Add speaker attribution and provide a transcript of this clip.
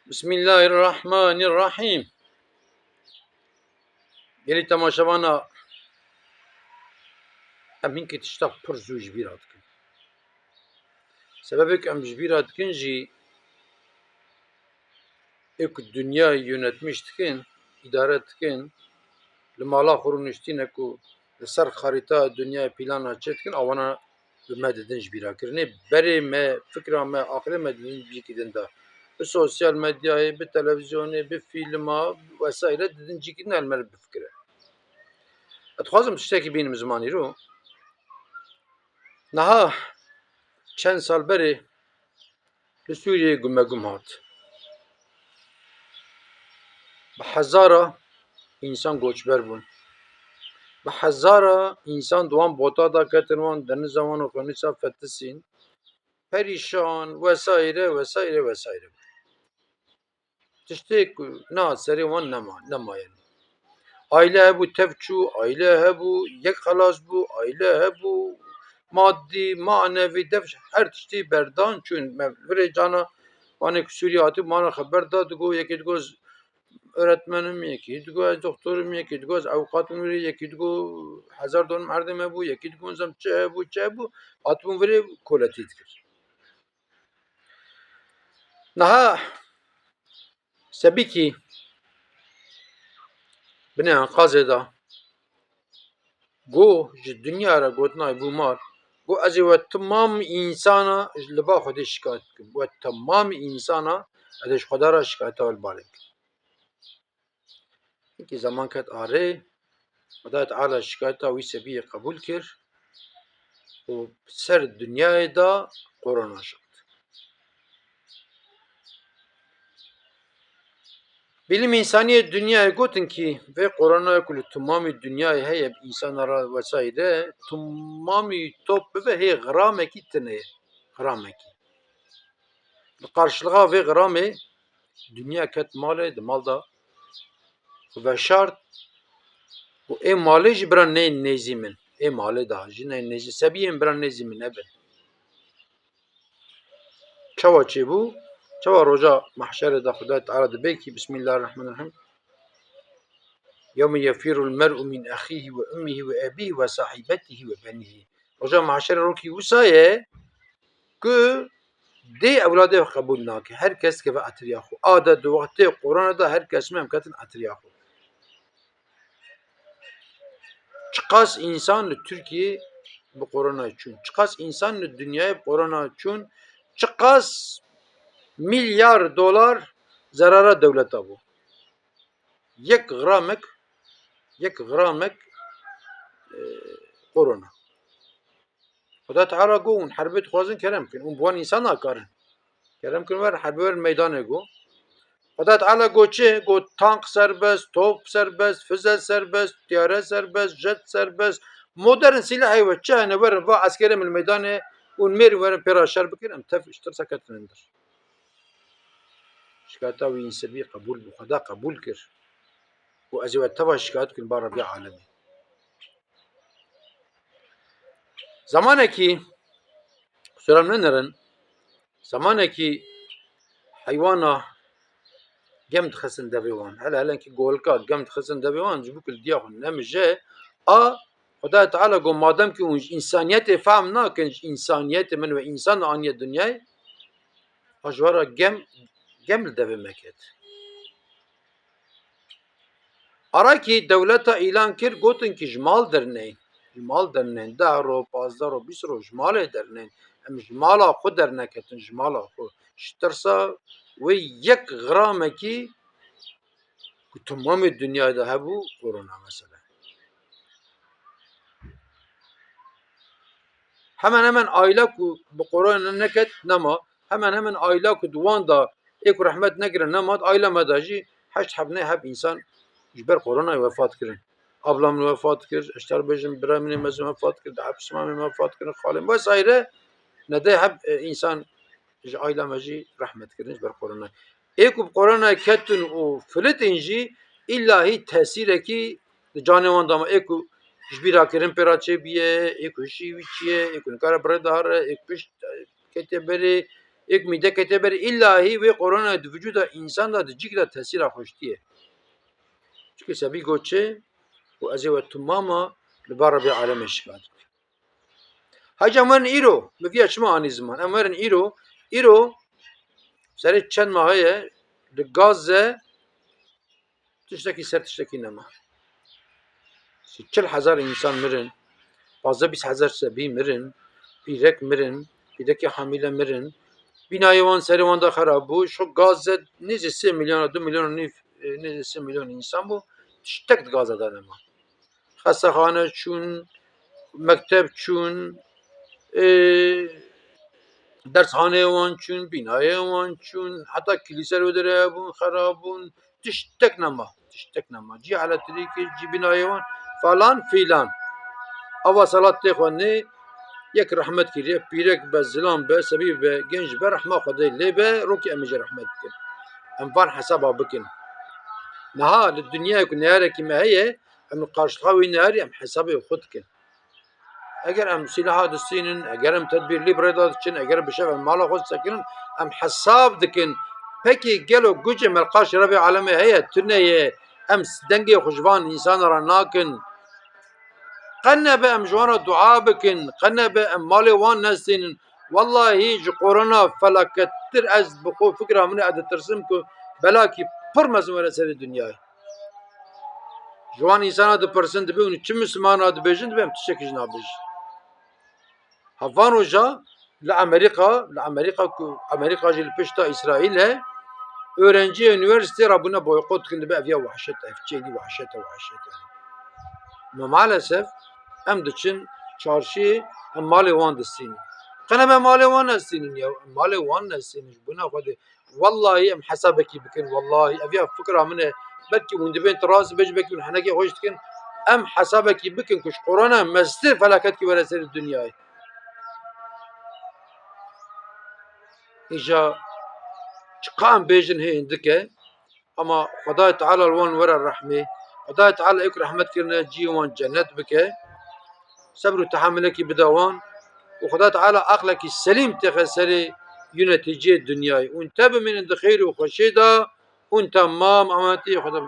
Speaker 1: Bismillahirrahmanirrahim. Gelî temaşevana em hinkê tişta pir zû ji bîr dikin. Sebebek em ji bîr dikin jî ê ku dunyayê yönetmiş dikin, îdare dikin, li mala xwe rûniştîne ku li ser xerîtaya dunyayê plana çê dikin, awana bi me didin ji bîrakirinê, berê me, fikra me, aqilê me didin cîkî din de. Bi sosyal medyayê, bi televizyonê, bi fîlma vesaire didin cîkî din elmere bifikire. Dixwazim tiştekî bînim zimanî ro. Niha çend sal berê li Sûriyeyê gumegum hat. Bi hezara însan goçber bûn. Bi hezara însan di wan bota da ketin, wan deniza wan oqyanûsa fetisîn, perîşan vesaire vesaire vesaire. Tiştê ku nehat serê wan nemaye. Aile hebû tev çû, aile hebû yek xelas bû, aile hebû maddî, manevî dev her tiştî berdan çûn. Me virê cana wanê ku Sûriye hatibû mana xeber da digo yekê digo öğretmenim, yekî digo ez doktorum, yekî digo ez ewqatim virê, yekî digo hezar donum erdê me bû, yekî digo zem çi hebû hatibûn virê koletî dikir. Niha sebîkî binê enqazê da goh ji dunya re gotinayê bûmar, goh ez ê we timamî însana li ba Xwedê şikayet bikim. We timamî însana ez ê ji Xweda re şikayeta we li balê bikim. Hinkî zeman ket arê, Xwedaya Teala şikayeta wî sebiyê qebûl kir û ser dunyayê da korona şand. Bilim însaniyê dunyayê gotin ki vê koronaya ku li timamî dunyayê heye însana re vesaire timamî top bibe hê xiramekî tune ye. Xiramekî. Li qarşılığa vê xiramê dunya ket malê, di mal da veşart û ê malê jî bira neyên nêzî min. Ê malê da jî neyên nêzî sebiyên bira nêzî min hebe. Çawa çêbû? Çawa roja mahşerê da Xwedaya Teala dibe ki Bismillahirrahmanirrahim. يَوْمَ يَفِرُّ الْمَرْءُ مِنْ أَخِيهِ وَأُمِّهِ وَأَبِيهِ وَصَاحِبَتِهِ وَبَنِيهِ. Roja mahşerê rokî wisa ye ku dê ewladê xwe qebûl nake. Her kes keve etiriya xwe. A de di wextê korona da her kes me em ketin etiriya xwe. Çiqas însan li Tirkiyeyê bi koronayê çûn. Çiqas însan li dunyayê bi koronayê çûn. Çiqas milyar dolar zerara dewleta bû. Yek xiramek korona. Xwedaya Teala got hûn herbê dixwazin kerem bikin. Hûn bi wan însan nakarin. Kerem kirin ver herbê werin meydanê got. Xwedaya Teala got çi? Got tank serbest, top serbest, füze serbest, tiyare serbest, jet serbest. Modern silahê ve çi hene werin va eskerê min meydanê û mêrî werin pêra şer bikin em tev îştirsa ketinin dir. Şikayeta wî sebiyê qebûl bû. Xweda qebûl kir. û ez ê we teva şikayet bikim ba Rebbî Alemîn. Zamanekî kusura min nenerin, zamanekî heywana gem dixistin devê wan, hele helenkî golka gem dixistin devê wan ji bo ku li diya xwe nemije, a Xwedaya Teala got madem ki hûn ji însaniyetê fehm nakin, ji însaniyetê min ve însan aniye dunyayê, a ji were gem li devê me ket. Arakî dewleta îlan kir gotin ki ji mal derneyên. Ji mal derneyên 10 roj, 15 roj, 20 roj ji malê derneyên. Em ji mala xwe derneketin, ji mala xwe. Ji tirsa wê yek xiramekî ku timamê dunyayê de hebû korona mesele. Hemen aile ku bi korona neket nema, hemen aile ku di wan da ê ku rehmet negirin nemat, aile me de jî heşt hevnê hev însan ji ber koronayê wefat kirin. Abla min wefat kir, ez dê bêjim birayê min ê mezin wefat kir, di hepsîma min wefat kirin, xalên vesaire. Nedê hev însan ji aile me jî rehmet kirin ji ber koronayê. Ê ku bi koronayê ketin û filitin jî illahî tesîrekî li canê wan da ma. Ê ku ji bîrakirin pêra çêbûye, ê ku hişî wî çi ye, ê ku nikare birê de here, ê ku pişt ketê berê, ایک میده کته بر illahî وê korona di vücuda insan da di cîk da tesîra xweştiyê. Çikî sebî got çi û ez ê we tamama li bar Rabî Alemê şikayet bikim. Hacı em werin îro, bi vîya çima anî ziman, em werin îro serê çend maheye li Gazze tiştekî ser tiştekî nema. 40,000 insan mirin, 15,000 sebî mirin, pîrek mirin, pîrekê hamîle mirin, binayê wan serê wan da xerab bû, şu Gazze nêzî 3 milyon 2 milyon û nîv nêzî 3 milyon insan bû, tiştek di Gazze da nema. Xestexane çûn, mekteb çûn, dershaneyê wan çûn, binayê wan çûn, heta kilîser wê derê hebûn, xerab bûn, tiştek nema, tiştek nema. Cî elektrîkê, cî binayê wan falan filan. Ava salat tê xwe nê, yek rehmet kiriye, pîrek be, zilam be, sebî be, genç be, rehma Xwedê lê be, rokî em ê jî rehmet bikin. Em van hesaba bikin. Niha li dinyayê ku neyarekî me heye, em li qarşiliqa wê neyarî em hesabê xwe dikin. Eger em sîlaha distînin, eger em tedbîrlî birêda diçin, eger bi şev em mala xwe disekirin, em hesab dikin. Pekî gelo gucê melqaşê Rabî Alemê heye, tuneyê em dengê xwe ji van însanan re nakin. Qenebe em ji wan re dua bikin, qenebe em malê wan nestînin. Wallahî ji korona felakettir ez bi xwe fikra min e ez ditirsim ku belakî pir mezin were serê dinyayê. Ji wan însanan dipirsin dibe hûn çi Mislimana dibêjin dibe em tiştekî jî nabêjin. Van roja li Amerîka ku Amerîka jî li pişta İsraîlê öğrenciyê üniversiteyê re bûne boykot dikin dibe ev ya wehşet ev çêdî wehşet e. Ama maalesef em diçin çarşî em malê wan distînin. Qenebe malê wan nestînin ya, malê wan nestînin bûne Xwedê. Wallahî em hesabekî bikin, wallahî ev ya fikra min e, belkî hûn dibên tirazî bêjin, belkî hûn henekê xweş dikin, em hesabekî bikin ku ji korona meztir felaketî were serê dinyayê. Îja çiqa em bêjin hêyîn dike, ama Xwedayê Teala li wan were rehmê, Xwedayê Teala êk rehmet kirine ciyê wan cennet bike, sebr û tehammülekî bide wan û Xweda Teala aqlekî selîm têxe serê yûnetîciyê dinyayê. Hûn te bimînin di xêr û xweşê de, hûn temam emetî Xweda